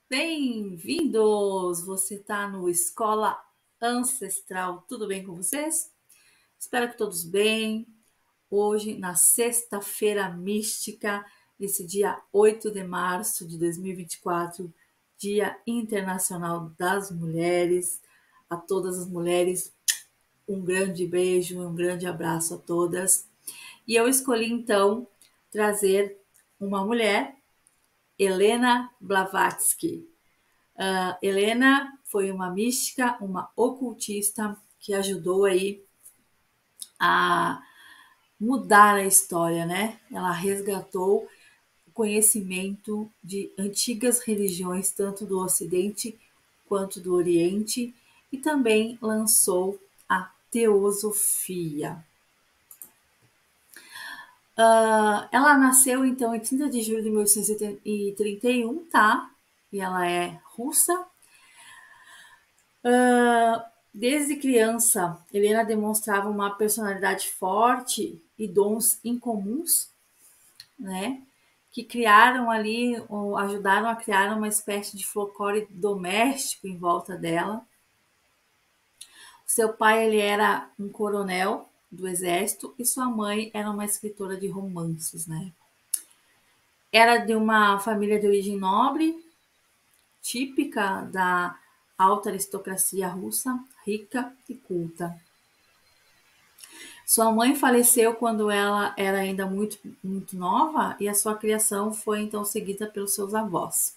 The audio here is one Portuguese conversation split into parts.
Bem-vindos! Você está no Escola Ancestral. Tudo bem com vocês? Espero que todos bem. Hoje, na sexta-feira mística, nesse dia 8 de março de 2024, Dia Internacional das Mulheres. A todas as mulheres, um grande beijo, um grande abraço a todas. E eu escolhi então trazer uma mulher, Helena Blavatsky. Helena foi uma mística, uma ocultista que ajudou aí a mudar a história, né? Ela resgatou o conhecimento de antigas religiões, tanto do Ocidente quanto do Oriente, e também lançou a teosofia. Ela nasceu então em 30 de julho de 1831, tá? E ela é russa. Desde criança, Helena demonstrava uma personalidade forte e dons incomuns, né? Que criaram ali, ou ajudaram a criar uma espécie de folclore doméstico em volta dela. Seu pai ele era um coronel do exército e sua mãe era uma escritora de romances, né? Era de uma família de origem nobre, típica da alta aristocracia russa, rica e culta. Sua mãe faleceu quando ela era ainda muito nova e a sua criação foi então seguida pelos seus avós.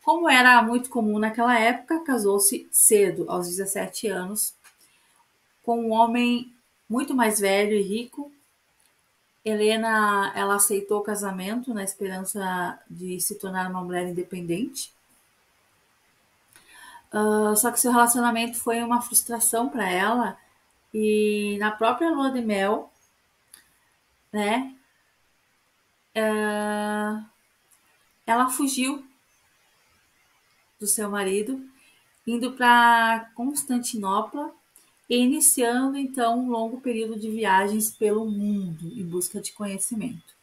Como era muito comum naquela época, casou-se cedo, aos 17 anos, com um homem muito mais velho e rico. Helena, ela aceitou o casamento na esperança de se tornar uma mulher independente. Só que seu relacionamento foi uma frustração para ela e na própria lua de mel, né, ela fugiu do seu marido, indo para Constantinopla e iniciando então um longo período de viagens pelo mundo em busca de conhecimento.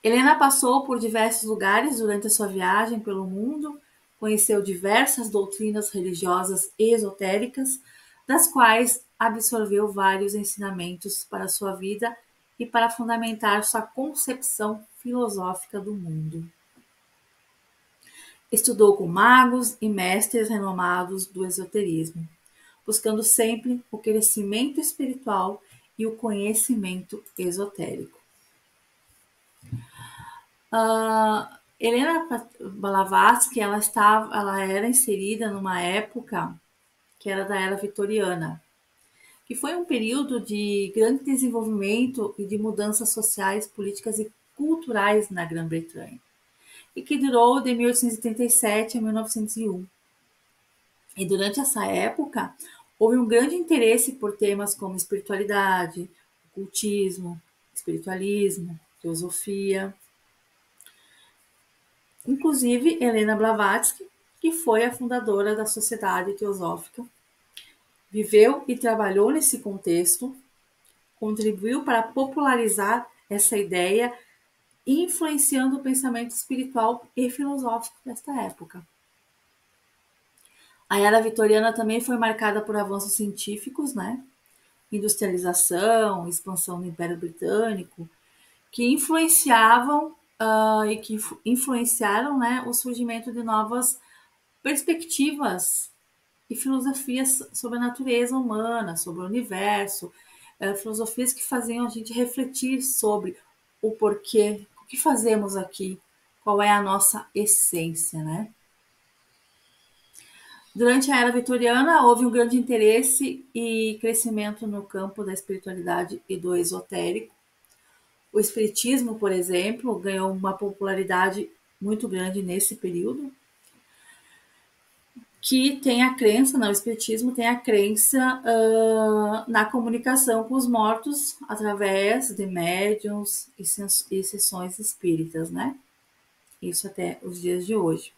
Helena passou por diversos lugares durante a sua viagem pelo mundo, conheceu diversas doutrinas religiosas esotéricas, das quais absorveu vários ensinamentos para a sua vida e para fundamentar sua concepção filosófica do mundo. Estudou com magos e mestres renomados do esoterismo, buscando sempre o crescimento espiritual e o conhecimento esotérico. Helena Blavatsky ela era inserida numa época que era da era vitoriana, que foi um período de grande desenvolvimento e de mudanças sociais, políticas e culturais na Grã-Bretanha, e que durou de 1837 a 1901. E durante essa época, houve um grande interesse por temas como espiritualidade, ocultismo, espiritualismo, teosofia. Inclusive, Helena Blavatsky, que foi a fundadora da Sociedade Teosófica, viveu e trabalhou nesse contexto, contribuiu para popularizar essa ideia, influenciando o pensamento espiritual e filosófico desta época. A era vitoriana também foi marcada por avanços científicos, né? Industrialização, expansão do Império Britânico, que influenciavam e que influenciaram, né, o surgimento de novas perspectivas e filosofias sobre a natureza humana, sobre o universo, filosofias que faziam a gente refletir sobre o porquê, o que fazemos aqui, qual é a nossa essência, né? Durante a era vitoriana, houve um grande interesse e crescimento no campo da espiritualidade e do esotérico. O espiritismo, por exemplo, ganhou uma popularidade muito grande nesse período, que tem a crença, o espiritismo tem a crença na comunicação com os mortos através de médiums e sessões espíritas, né? Isso até os dias de hoje.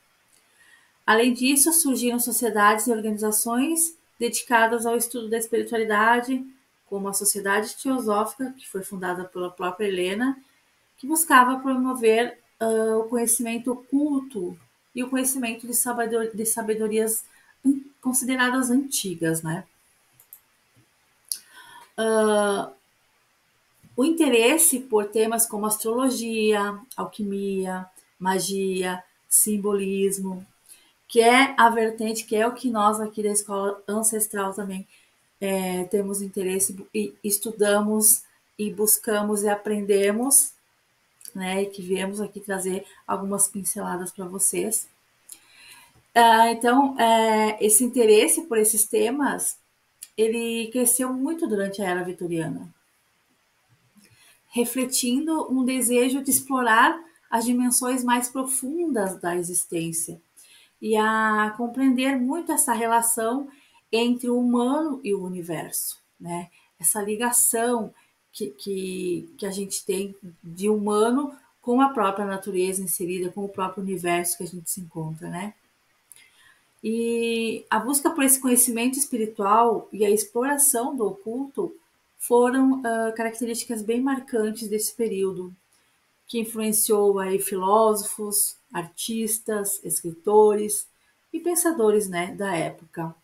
Além disso, surgiram sociedades e organizações dedicadas ao estudo da espiritualidade, como a Sociedade Teosófica, que foi fundada pela própria Helena, que buscava promover o conhecimento oculto e o conhecimento de sabedorias consideradas antigas, né? O interesse por temas como astrologia, alquimia, magia, simbolismo, que é a vertente, que é o que nós aqui da escola ancestral também temos interesse e estudamos e buscamos e aprendemos, né? E que viemos aqui trazer algumas pinceladas para vocês. Então, esse interesse por esses temas, ele cresceu muito durante a Era Vitoriana, refletindo um desejo de explorar as dimensões mais profundas da existência e a compreender muito essa relação entre o humano e o universo, né? Essa ligação que a gente tem de humano com a própria natureza inserida, com o próprio universo que a gente se encontra, né? E a busca por esse conhecimento espiritual e a exploração do oculto foram características bem marcantes desse período, que influenciou aí filósofos, artistas, escritores e pensadores, né, da época.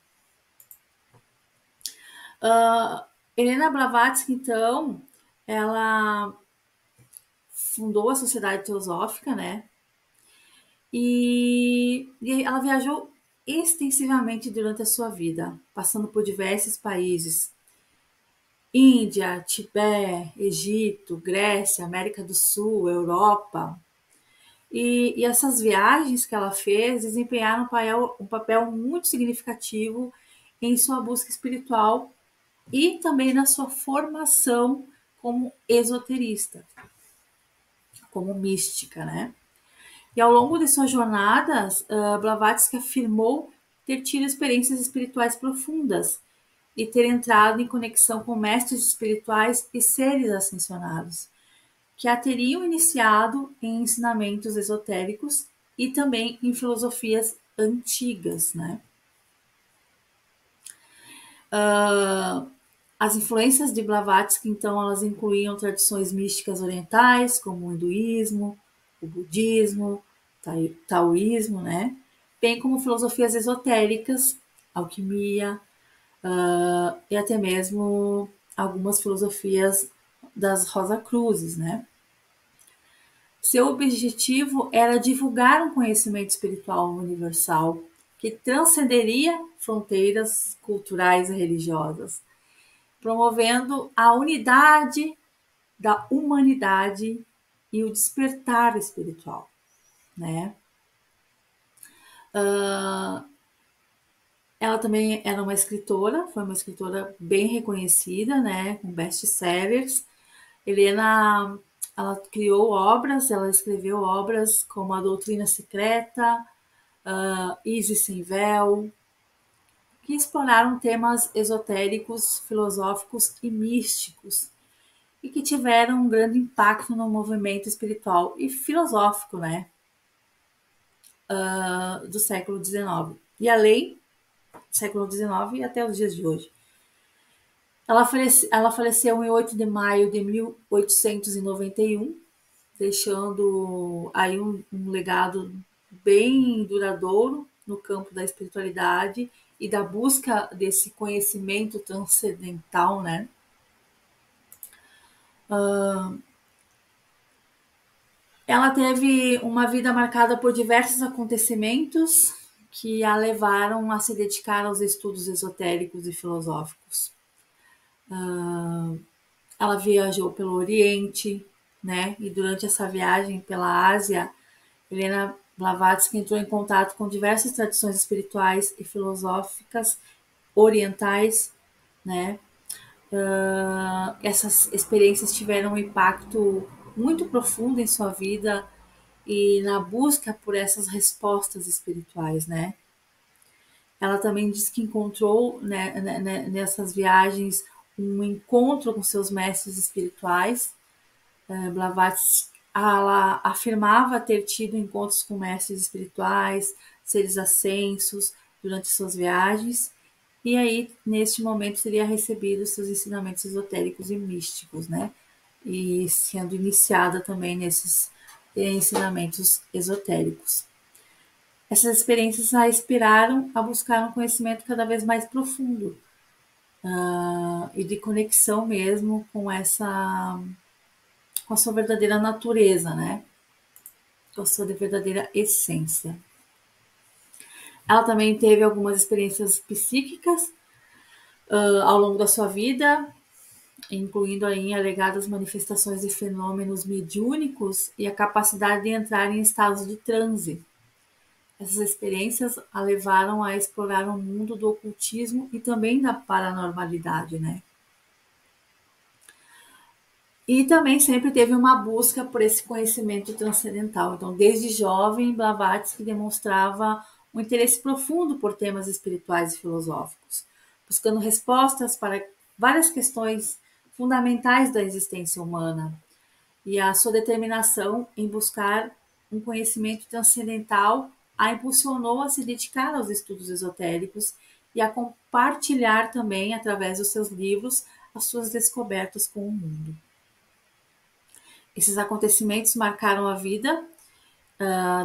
Helena Blavatsky, então, ela fundou a Sociedade Teosófica, né? E ela viajou extensivamente durante a sua vida, passando por diversos países: Índia, Tibete, Egito, Grécia, América do Sul, Europa. E essas viagens que ela fez desempenharam um papel muito significativo em sua busca espiritual e também na sua formação como esoterista, como mística, né? E ao longo de suas jornadas, Blavatsky afirmou ter tido experiências espirituais profundas e ter entrado em conexão com mestres espirituais e seres ascensionados, que a teriam iniciado em ensinamentos esotéricos e também em filosofias antigas, né? As influências de Blavatsky, então, elas incluíam tradições místicas orientais, como o hinduísmo, o budismo, taoísmo, né? Bem como filosofias esotéricas, alquimia, e até mesmo algumas filosofias das Rosacruzes, né? Seu objetivo era divulgar um conhecimento espiritual universal que transcenderia fronteiras culturais e religiosas, promovendo a unidade da humanidade e o despertar espiritual, né? Ela também era uma escritora, foi uma escritora bem reconhecida, né, com best-sellers. Helena, ela criou obras, ela escreveu obras como A Doutrina Secreta, Isis Sem Véu, que exploraram temas esotéricos, filosóficos e místicos, e que tiveram um grande impacto no movimento espiritual e filosófico, né, do século XIX. E além do século XIX e até os dias de hoje. Ela faleceu em 8 de maio de 1891, deixando aí um legado bem duradouro no campo da espiritualidade e da busca desse conhecimento transcendental, né? Ela teve uma vida marcada por diversos acontecimentos que a levaram a se dedicar aos estudos esotéricos e filosóficos. Ela viajou pelo Oriente, né? E durante essa viagem pela Ásia, Helena Blavatsky entrou em contato com diversas tradições espirituais e filosóficas orientais, né? Essas experiências tiveram um impacto muito profundo em sua vida e na busca por essas respostas espirituais, né? Ela também diz que encontrou, né, nessas viagens um encontro com seus mestres espirituais. Blavatsky, ela afirmava ter tido encontros com mestres espirituais, seres ascensos durante suas viagens, e aí, neste momento, teria recebido seus ensinamentos esotéricos e místicos, né? E sendo iniciada também nesses ensinamentos esotéricos. Essas experiências a inspiraram a buscar um conhecimento cada vez mais profundo e de conexão mesmo com a sua verdadeira natureza, né? Com a sua verdadeira essência. Ela também teve algumas experiências psíquicas ao longo da sua vida, incluindo aí alegadas manifestações de fenômenos mediúnicos e a capacidade de entrar em estados de transe. Essas experiências a levaram a explorar o mundo do ocultismo e também da paranormalidade, né? E também sempre teve uma busca por esse conhecimento transcendental. Então, desde jovem, Blavatsky demonstrava um interesse profundo por temas espirituais e filosóficos, buscando respostas para várias questões fundamentais da existência humana. E a sua determinação em buscar um conhecimento transcendental a impulsionou a se dedicar aos estudos esotéricos e a compartilhar também, através dos seus livros, as suas descobertas com o mundo. Esses acontecimentos marcaram a vida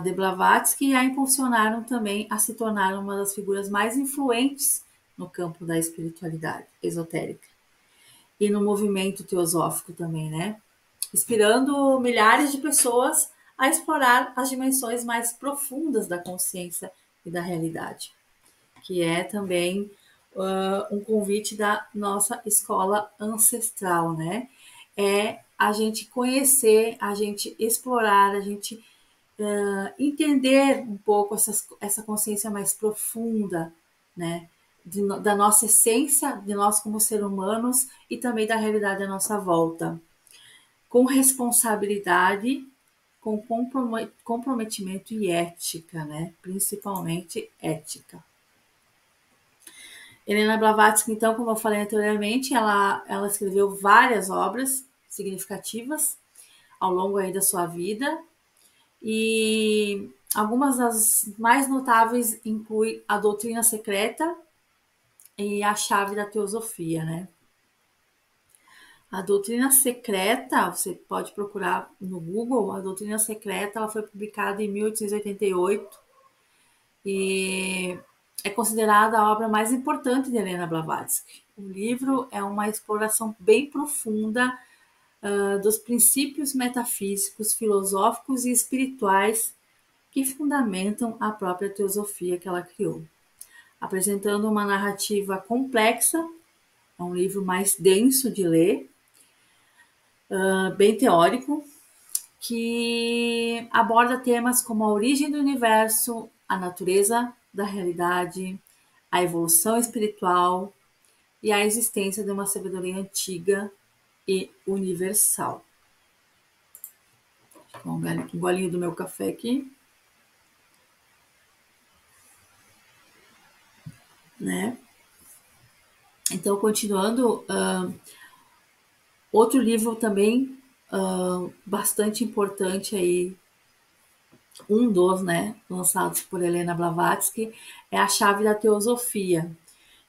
de Blavatsky e a impulsionaram também a se tornar uma das figuras mais influentes no campo da espiritualidade esotérica e no movimento teosófico também, né? Inspirando milhares de pessoas a explorar as dimensões mais profundas da consciência e da realidade, que é também um convite da nossa escola ancestral, né? É a gente conhecer, a gente explorar, a gente entender um pouco essa consciência mais profunda, né? Da nossa essência, de nós como seres humanos e também da realidade à nossa volta. Com responsabilidade, com comprometimento e ética, né? Principalmente ética. Helena Blavatsky, então, como eu falei anteriormente, ela escreveu várias obras significativas ao longo aí da sua vida e algumas das mais notáveis incluem A Doutrina Secreta e A Chave da Teosofia, né? A Doutrina Secreta, você pode procurar no Google, a Doutrina Secreta, ela foi publicada em 1888 e é considerada a obra mais importante de Helena Blavatsky. O livro é uma exploração bem profunda dos princípios metafísicos, filosóficos e espirituais que fundamentam a própria teosofia que ela criou. Apresentando uma narrativa complexa, é um livro mais denso de ler, bem teórico, que aborda temas como a origem do universo, a natureza da realidade, a evolução espiritual e a existência de uma sabedoria antiga e universal. Vou dar um golinho do meu café aqui. Né? Então, continuando, outro livro também bastante importante aí, um dos, né, lançados por Helena Blavatsky, é A Chave da Teosofia,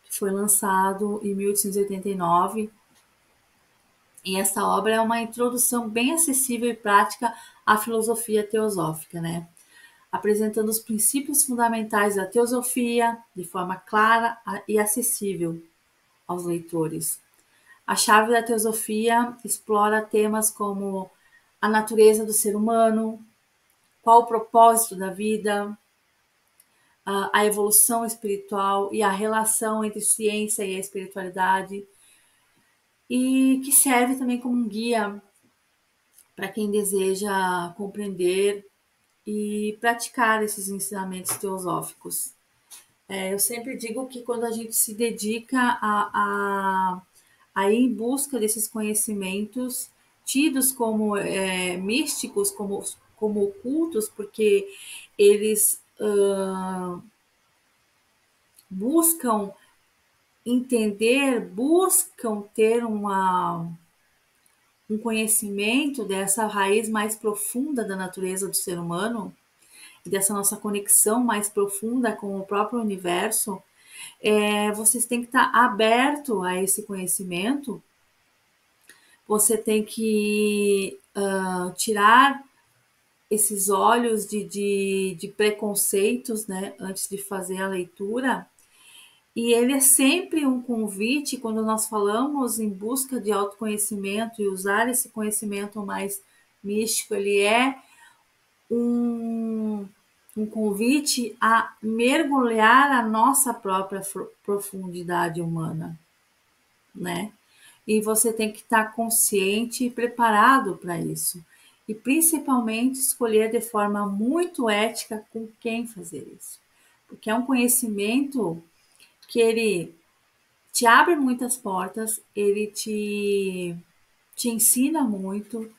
que foi lançado em 1889. E essa obra é uma introdução bem acessível e prática à filosofia teosófica, né? Apresentando os princípios fundamentais da teosofia de forma clara e acessível aos leitores. A Chave da Teosofia explora temas como a natureza do ser humano, qual o propósito da vida, a evolução espiritual e a relação entre ciência e a espiritualidade, e que serve também como um guia para quem deseja compreender e praticar esses ensinamentos teosóficos. Eu sempre digo que quando a gente se dedica a ir em busca desses conhecimentos tidos como místicos, como ocultos, porque eles buscam entender, buscam ter um conhecimento dessa raiz mais profunda da natureza do ser humano, e dessa nossa conexão mais profunda com o próprio universo, vocês têm que estar aberto a esse conhecimento, você tem que tirar esses olhos de preconceitos, né, antes de fazer a leitura. E ele é sempre um convite, quando nós falamos em busca de autoconhecimento e usar esse conhecimento mais místico, ele é um, um convite a mergulhar a nossa própria profundidade humana, né? E você tem que estar consciente e preparado para isso. E principalmente escolher de forma muito ética com quem fazer isso. Porque é um conhecimento que ele te abre muitas portas, ele te ensina muito,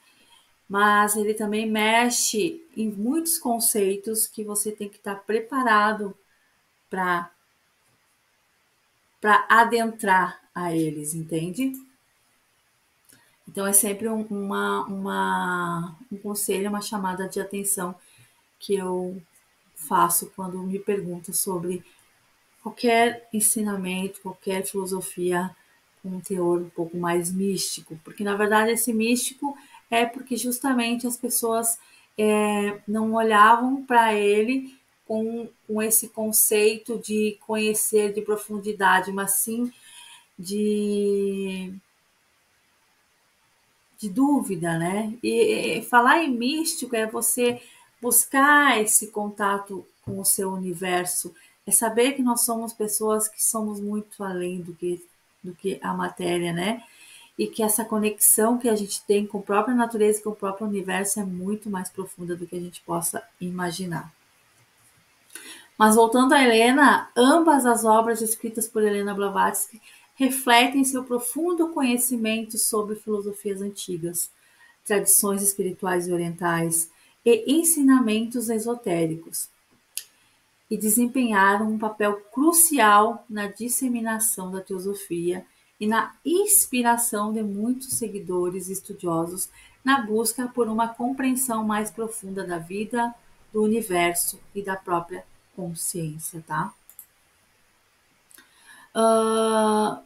mas ele também mexe em muitos conceitos que você tem que estar preparado para adentrar a eles, entende? Então é sempre um conselho, uma chamada de atenção que eu faço quando me perguntam sobre qualquer ensinamento, qualquer filosofia com um teor um pouco mais místico, porque na verdade esse místico é porque justamente as pessoas não olhavam para ele com esse conceito de conhecer de profundidade, mas sim de dúvida, né? E falar em místico é você buscar esse contato com o seu universo, é saber que nós somos pessoas que somos muito além do que a matéria, né? E que essa conexão que a gente tem com a própria natureza e com o próprio universo é muito mais profunda do que a gente possa imaginar. Mas voltando a Helena, ambas as obras escritas por Helena Blavatsky refletem seu profundo conhecimento sobre filosofias antigas, tradições espirituais orientais e ensinamentos esotéricos, e desempenharam um papel crucial na disseminação da teosofia e na inspiração de muitos seguidores e estudiosos na busca por uma compreensão mais profunda da vida, do universo e da própria consciência, tá? Ah,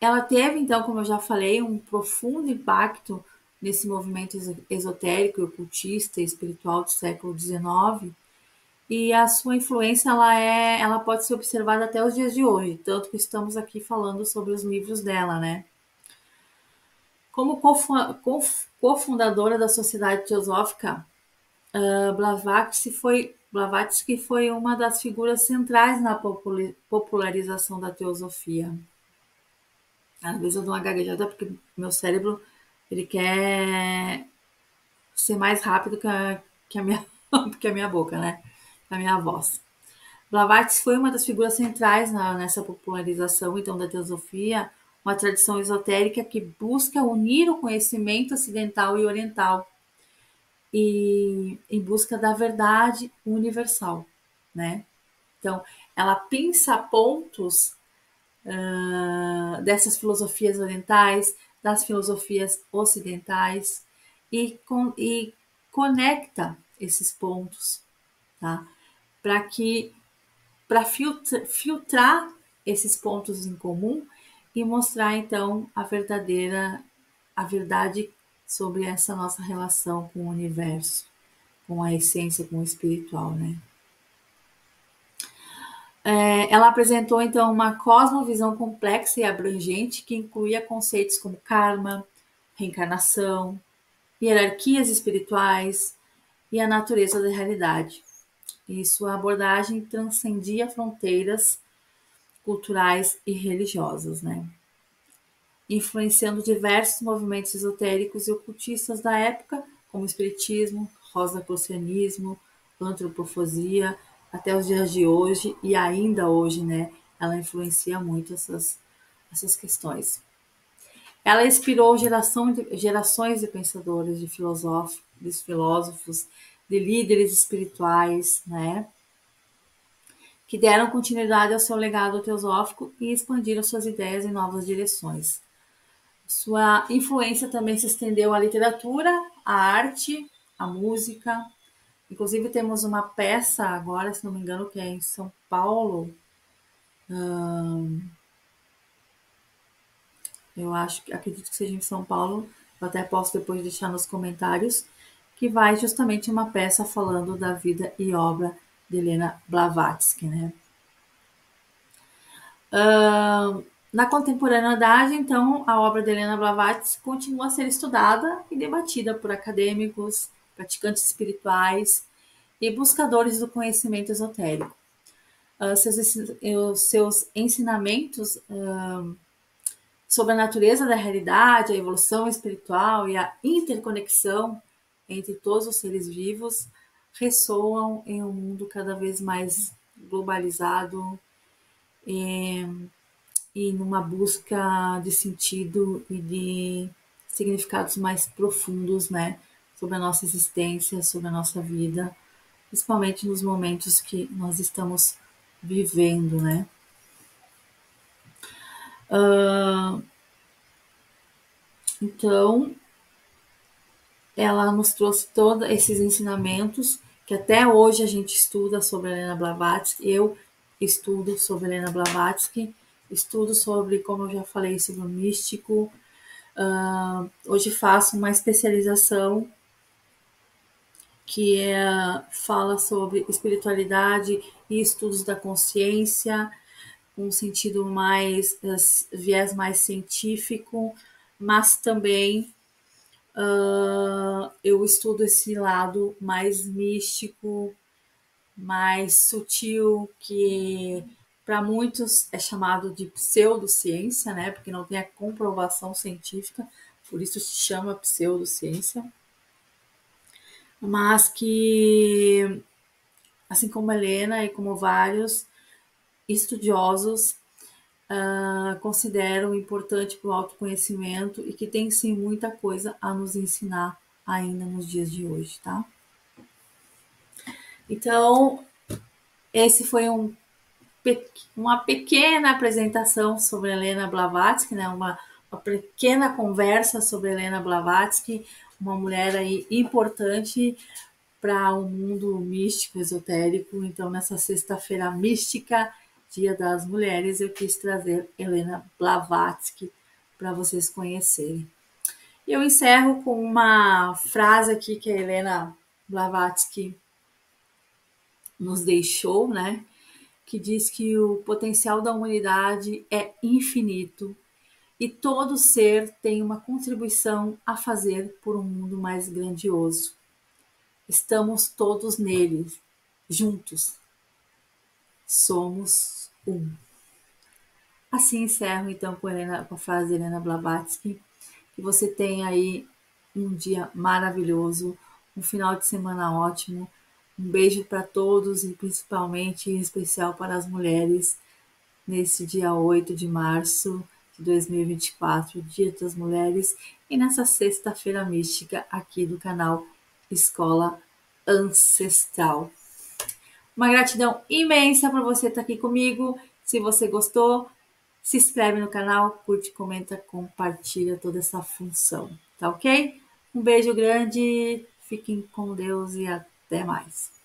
ela teve, então, como eu já falei, um profundo impacto nesse movimento esotérico, ocultista e espiritual do século XIX, e a sua influência ela pode ser observada até os dias de hoje, tanto que estamos aqui falando sobre os livros dela, né? Como cofundadora da Sociedade Teosófica, Blavatsky foi uma das figuras centrais na popularização da teosofia. Às vezes eu dou uma gaguejada porque meu cérebro ele quer ser mais rápido que a minha, que a minha boca, né? Que a minha voz. Blavatsky foi uma das figuras centrais nessa popularização então da teosofia, uma tradição esotérica que busca unir o conhecimento ocidental e oriental e em busca da verdade universal, né? Então, ela pensa pontos dessas filosofias orientais, das filosofias ocidentais e conecta esses pontos, tá? Para que para filtrar esses pontos em comum e mostrar então a verdade sobre essa nossa relação com o universo, com a essência, com o espiritual, né? Ela apresentou então uma cosmovisão complexa e abrangente que incluía conceitos como karma, reencarnação, hierarquias espirituais e a natureza da realidade. E sua abordagem transcendia fronteiras culturais e religiosas, né? Influenciando diversos movimentos esotéricos e ocultistas da época, como o espiritismo, rosacrucianismo, antropofagia, até os dias de hoje e ainda hoje, né? Ela influencia muito essas questões. Ela inspirou gerações de pensadores, de filósofos, de líderes espirituais, né? Que deram continuidade ao seu legado teosófico e expandiram suas ideias em novas direções. Sua influência também se estendeu à literatura, à arte, à música. Inclusive temos uma peça agora, se não me engano, que é em São Paulo. Eu acredito que seja em São Paulo. Eu até posso depois deixar nos comentários, que vai justamente uma peça falando da vida e obra de Helena Blavatsky, né? Na contemporaneidade, então, a obra de Helena Blavatsky continua a ser estudada e debatida por acadêmicos, praticantes espirituais e buscadores do conhecimento esotérico. Seus ensinamentos sobre a natureza da realidade, a evolução espiritual e a interconexão entre todos os seres vivos ressoam em um mundo cada vez mais globalizado e numa busca de sentido e de significados mais profundos, né, sobre a nossa existência, sobre a nossa vida, principalmente nos momentos que nós estamos vivendo, né? Então, ela nos trouxe todos esses ensinamentos que até hoje a gente estuda sobre a Helena Blavatsky. Eu estudo sobre a Helena Blavatsky, estudo sobre, como eu já falei, sobre o místico. Hoje faço uma especialização que fala sobre espiritualidade e estudos da consciência, um sentido mais, viés mais científico, mas também eu estudo esse lado mais místico, mais sutil, que para muitos é chamado de pseudociência, né? Porque não tem a comprovação científica, por isso se chama pseudociência, mas que, assim como Helena e como vários estudiosos, consideram importante para o autoconhecimento e que tem sim muita coisa a nos ensinar ainda nos dias de hoje, tá? Então, esse foi uma pequena apresentação sobre Helena Blavatsky, né? Uma pequena conversa sobre Helena Blavatsky, uma mulher aí importante para o mundo místico, esotérico. Então, nessa sexta-feira mística, Dia das Mulheres, eu quis trazer Helena Blavatsky para vocês conhecerem. E eu encerro com uma frase aqui que a Helena Blavatsky nos deixou, né? Que diz que o potencial da humanidade é infinito e todo ser tem uma contribuição a fazer por um mundo mais grandioso. Estamos todos nele, juntos. Somos um. Assim encerro então com a frase de Helena Blavatsky. Que você tenha aí um dia maravilhoso, um final de semana ótimo. Um beijo para todos e principalmente em especial para as mulheres nesse dia 8 de março de 2024, Dia das Mulheres, e nessa sexta-feira mística aqui do canal Escola Ancestral. Uma gratidão imensa por você estar aqui comigo. Se você gostou, se inscreve no canal, curte, comenta, compartilha toda essa função, tá ok? Um beijo grande, fiquem com Deus e até mais.